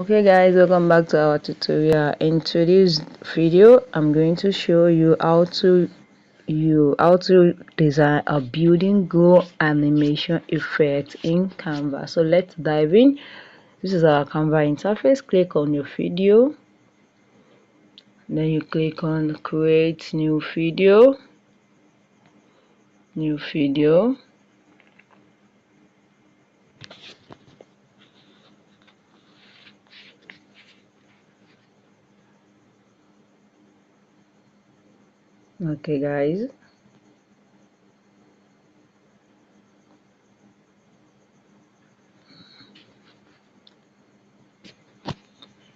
Okay guys, welcome back to our tutorial. In today's video I'm going to show you how to design a building go animation effect in Canva. So let's dive in. This is our Canva interface. Click on your video, then you click on create new video. Okay guys,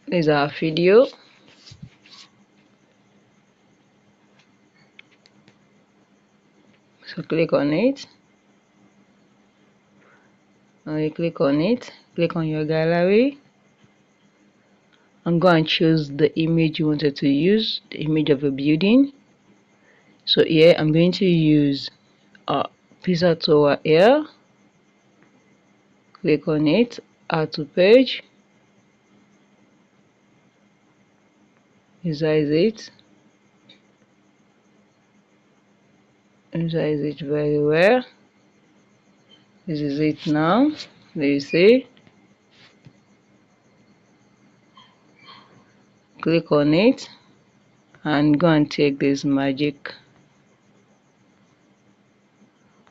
this is our video. So click on it. When you click on your gallery and go and choose the image you wanted to use, the image of a building. So here I'm going to use a pizza tower here. Click on it, add to page, resize it very well. This is it now. There you see. Click on it and go and take this magic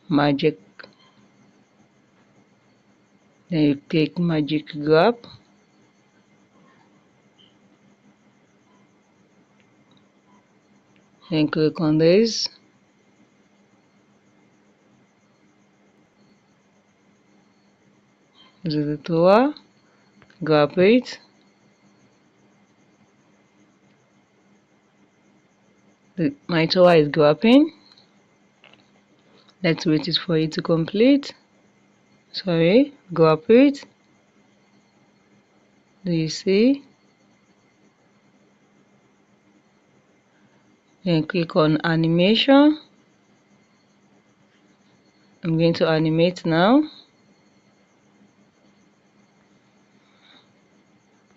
then you click magic grab, then click on this. This is the tower. Grab it. My tower is grabbing. Let's wait it for it to complete. Sorry, grab it. Do you see? Then click on animation. I'm going to animate now.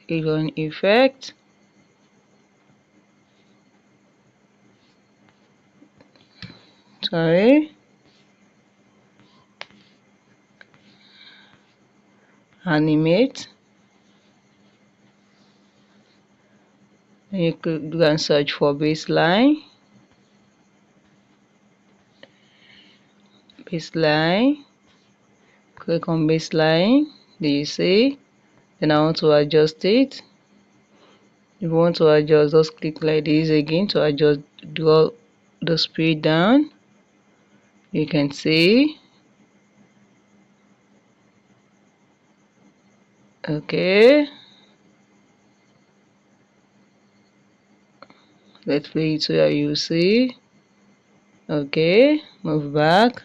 Click on effect. Sorry. Animate. Then you go and search for baseline. Click on baseline. Do you see? Then I want to adjust it. If you want to adjust, just click like this again to adjust, draw the speed down. You can see. Okay. Let's play it so you see. Okay, move back.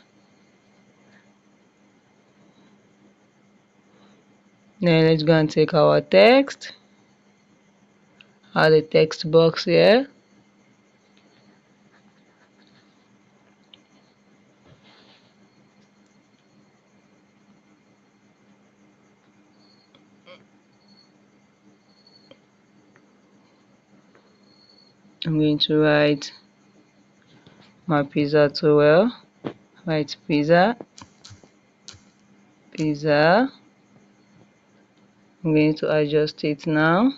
Then let's go and take our text. Add the text box here. I'm going to write my pizza tower. Write pizza. I'm going to adjust it now.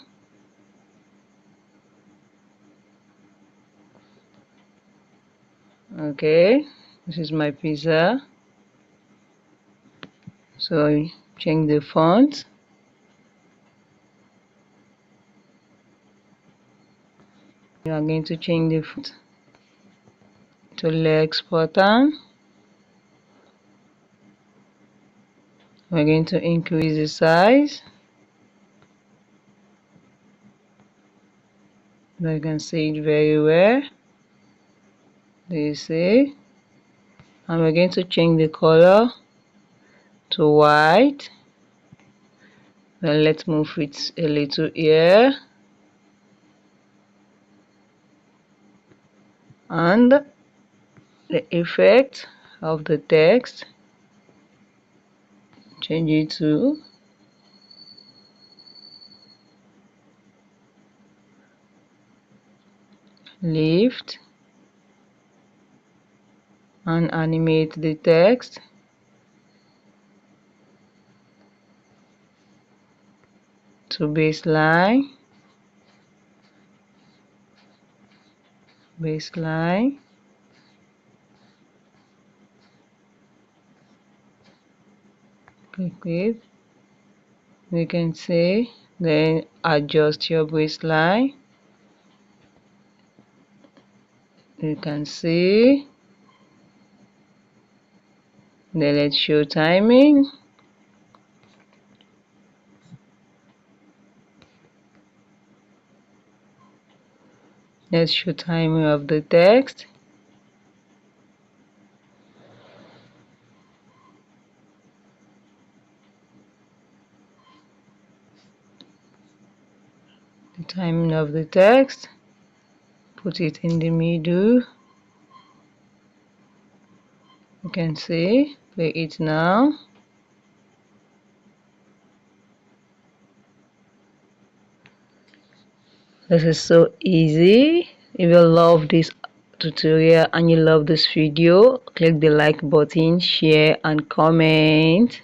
Okay, this is my pizza. So change the font. You are going to change the font to Lex pattern. We're going to increase the size. Now you can see it very well. Do you see? And we're going to change the color to white. Then let's move it a little here. And the effect of the text, change it to lift, and animate the text to baseline, baseline, click it. You can see, then adjust your baseline. You can see, then let's show timing. Let's show timing of the text. The timing of the text. Put it in the middle. You can see, play it now. This is so easy. If you love this tutorial and you love this video, click the like button, share and comment.